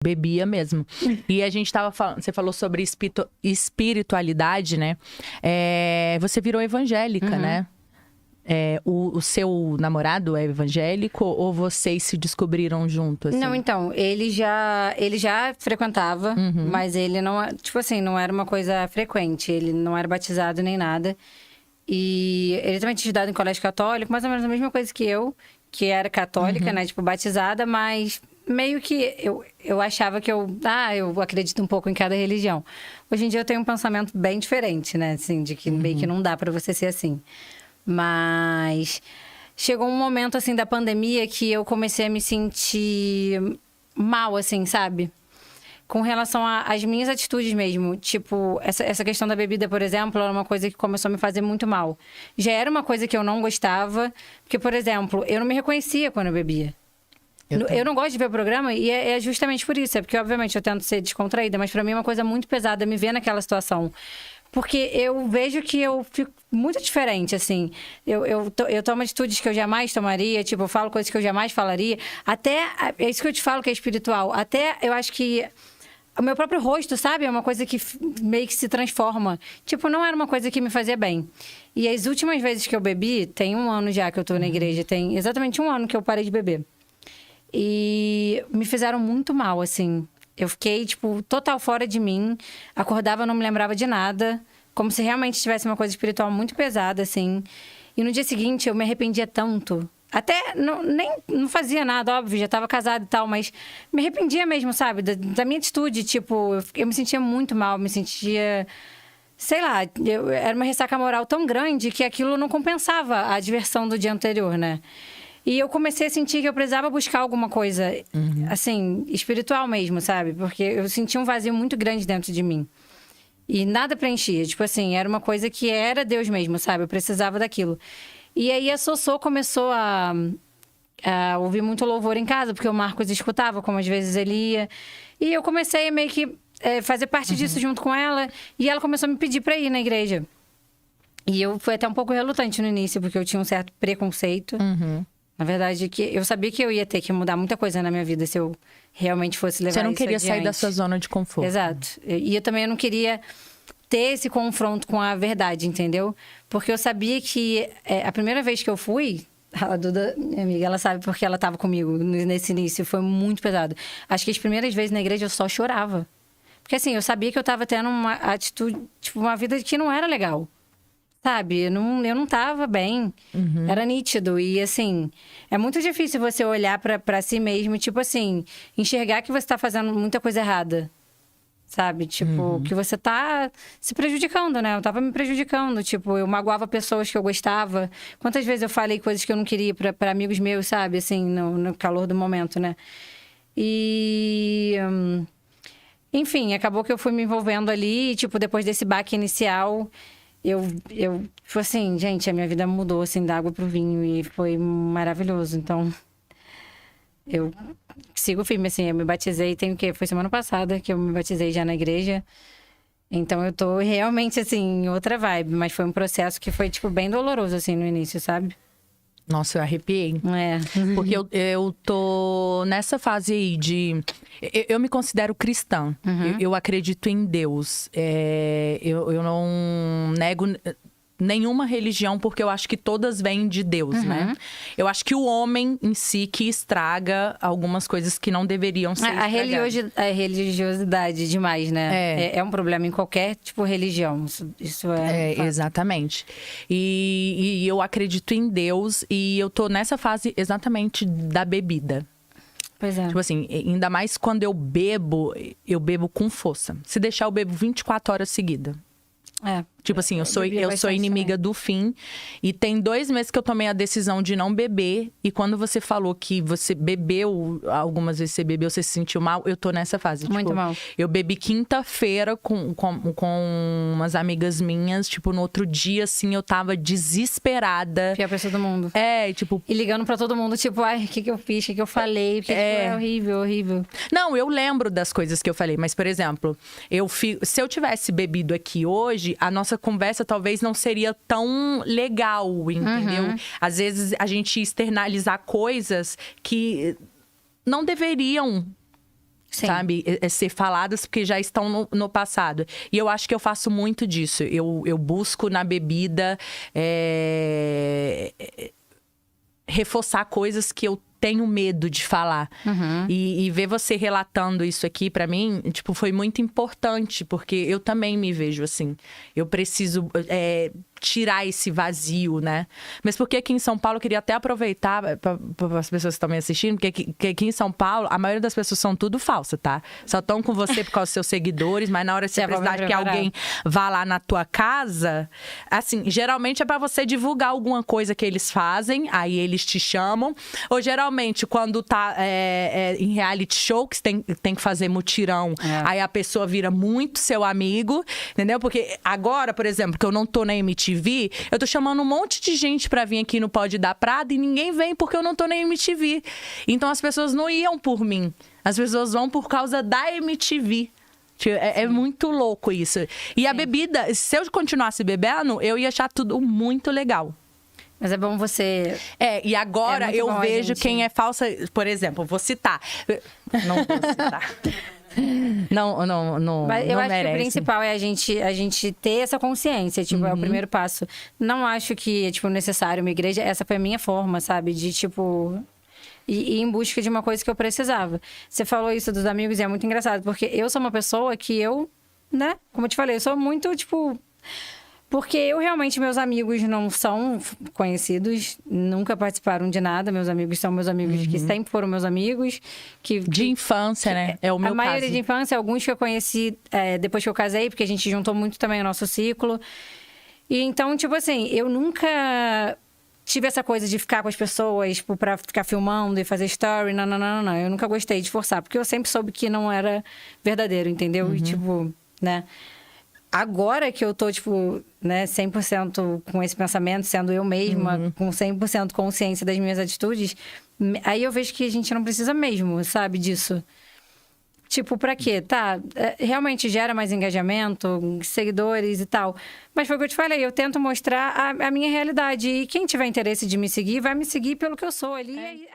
bebia mesmo. E a gente tava falando, você falou sobre espiritualidade, né? Você virou evangélica, né? O seu namorado é evangélico ou vocês se descobriram juntos? Assim? Não, então, ele já frequentava, mas ele não, tipo assim, não era uma coisa frequente. Ele não era batizado nem nada. E ele também tinha estudado em colégio católico, mais ou menos a mesma coisa que eu, que era católica, né? Tipo, batizada, mas meio que eu achava que eu acredito um pouco em cada religião. Hoje em dia eu tenho um pensamento bem diferente, né? Assim, de que meio que não dá pra você ser assim. Mas chegou um momento, assim, da pandemia que eu comecei a me sentir mal, assim, sabe? Com relação às minhas atitudes mesmo. Tipo, essa questão da bebida, por exemplo, era uma coisa que começou a me fazer muito mal. Já era uma coisa que eu não gostava. Porque, por exemplo, eu não me reconhecia quando eu bebia. Eu não gosto de ver o programa e é justamente por isso. É porque, obviamente, eu tento ser descontraída, mas pra mim é uma coisa muito pesada me ver naquela situação. Porque eu vejo que eu fico muito diferente, assim. Eu tomo atitudes que eu jamais tomaria, tipo, eu falo coisas que eu jamais falaria. Até, é isso que eu te falo que é espiritual. Até eu acho que o meu próprio rosto, sabe? É uma coisa que meio que se transforma. Tipo, não era uma coisa que me fazia bem. E as últimas vezes que eu bebi, tem 1 ano já que eu tô na igreja, tem exatamente 1 ano que eu parei de beber. E me fizeram muito mal, assim. Eu fiquei, tipo, total fora de mim. Acordava, não me lembrava de nada. Como se realmente tivesse uma coisa espiritual muito pesada, assim. E no dia seguinte, eu me arrependia tanto. Até não fazia nada, óbvio, já estava casada e tal. Mas me arrependia mesmo, sabe? Da minha atitude, tipo... Eu me sentia muito mal, me sentia... Sei lá, era uma ressaca moral tão grande que aquilo não compensava a diversão do dia anterior, né? E eu comecei a sentir que eu precisava buscar alguma coisa, assim, espiritual mesmo, sabe? Porque eu sentia um vazio muito grande dentro de mim. E nada preenchia. Tipo assim, era uma coisa que era Deus mesmo, sabe? Eu precisava daquilo. E aí a Sossô começou a ouvir muito louvor em casa, porque o Marcos escutava, como às vezes ele ia. E eu comecei a meio que fazer parte disso junto com ela. E ela começou a me pedir pra ir na igreja. E eu fui até um pouco relutante no início, porque eu tinha um certo preconceito. Na verdade, que eu sabia que eu ia ter que mudar muita coisa na minha vida se eu realmente fosse levar isso adiante. Você não queria sair da sua zona de conforto. Exato. E eu também não queria ter esse confronto com a verdade, entendeu? Porque eu sabia que a primeira vez que eu fui... A Duda, minha amiga, ela sabe porque ela estava comigo nesse início. Foi muito pesado. Acho que as primeiras vezes na igreja eu só chorava. Porque assim, eu sabia que eu estava tendo uma atitude... Tipo, uma vida que não era legal. Sabe? Eu não tava bem. Era nítido. E, assim, é muito difícil você olhar pra si mesmo e, tipo assim, enxergar que você tá fazendo muita coisa errada. Sabe? Tipo, que você tá se prejudicando, né? Eu tava me prejudicando. Tipo, eu magoava pessoas que eu gostava. Quantas vezes eu falei coisas que eu não queria pra amigos meus, sabe? Assim, no calor do momento, né? E... enfim, acabou que eu fui me envolvendo ali. E, tipo, depois desse baque inicial... Eu tipo assim, gente, a minha vida mudou, assim, da água pro vinho e foi maravilhoso. Então, eu sigo firme, assim, eu me batizei, tem o quê? Foi semana passada que eu me batizei já na igreja. Então, eu tô realmente, assim, em outra vibe. Mas foi um processo que foi, tipo, bem doloroso, assim, no início, sabe? Nossa, eu arrepiei. Porque eu tô nessa fase aí de... Eu me considero cristã. Eu acredito em Deus. Eu não nego nenhuma religião, porque eu acho que todas vêm de Deus, né? Eu acho que o homem em si que estraga algumas coisas que não deveriam ser estragadas. A religiosidade demais, né? É um problema em qualquer, tipo, religião. Isso é exatamente. E eu acredito em Deus e eu tô nessa fase exatamente da bebida. Pois é. Tipo assim, ainda mais quando eu bebo com força. Se deixar, eu bebo 24 horas seguidas. Tipo assim, eu sou inimiga do fim. E tem 2 meses que eu tomei a decisão de não beber. E quando você falou que você bebeu, algumas vezes você bebeu, você se sentiu mal, eu tô nessa fase. Muito tipo, mal. Eu bebi quinta-feira com umas amigas minhas. Tipo, no outro dia, assim, eu tava desesperada. Pior pessoa do mundo. Tipo... E ligando pra todo mundo, tipo, ai, o que eu fiz, o que eu falei? Porque tipo, é horrível, horrível. Não, eu lembro das coisas que eu falei. Mas, por exemplo, se eu tivesse bebido aqui hoje, a nossa conversa talvez não seria tão legal, entendeu? Às vezes a gente externalizar coisas que não deveriam Sim. sabe? Ser faladas porque já estão no passado. E eu acho que eu faço muito disso. Eu busco na bebida reforçar coisas que eu tenho medo de falar. E ver você relatando isso aqui pra mim, tipo, foi muito importante, porque eu também me vejo assim. Eu preciso tirar esse vazio, né? Mas porque aqui em São Paulo, eu queria até aproveitar para as pessoas que estão me assistindo, porque aqui em São Paulo, a maioria das pessoas são tudo falsa, tá? Só estão com você por causa dos seus seguidores, mas na hora que você precisar que alguém vá lá na tua casa, assim, geralmente é para você divulgar alguma coisa que eles fazem, aí eles te chamam, ou geralmente quando tá em reality show, que você tem que fazer mutirão, aí a pessoa vira muito seu amigo, entendeu? Porque agora, por exemplo, que eu não tô na MTV, eu tô chamando um monte de gente pra vir aqui no Pode Dar Prada e ninguém vem porque eu não tô na MTV. Então as pessoas não iam por mim. As pessoas vão por causa da MTV. É muito louco isso. E a bebida, se eu continuasse bebendo, eu ia achar tudo muito legal. Mas é bom você... E agora eu vejo quem é falsa. Por exemplo, vou citar. Não vou citar. Não, mas eu não acho merece. que o principal é a gente ter essa consciência, tipo, é o primeiro passo. Não acho que é, tipo, necessário uma igreja. Essa foi a minha forma, sabe? De, tipo... ir em busca de uma coisa que eu precisava. Você falou isso dos amigos e é muito engraçado, porque eu sou uma pessoa que eu, né? Como eu te falei, eu sou muito, tipo... Porque realmente, meus amigos não são conhecidos, nunca participaram de nada. Meus amigos são meus amigos que sempre foram meus amigos. De infância, né? É o meu caso. A maioria de infância, alguns que eu conheci depois que eu casei, porque a gente juntou muito também o nosso ciclo. E então, tipo assim, eu nunca tive essa coisa de ficar com as pessoas, tipo, pra ficar filmando e fazer story. Não. Eu nunca gostei de forçar, porque eu sempre soube que não era verdadeiro, entendeu? E, tipo, né? Agora que eu tô, tipo, né, 100% com esse pensamento, sendo eu mesma, com 100% consciência das minhas atitudes, aí eu vejo que a gente não precisa mesmo, sabe, disso. Tipo, pra quê? Tá, realmente gera mais engajamento, seguidores e tal. Mas foi o que eu te falei, eu tento mostrar a minha realidade. E quem tiver interesse de me seguir, vai me seguir pelo que eu sou ali.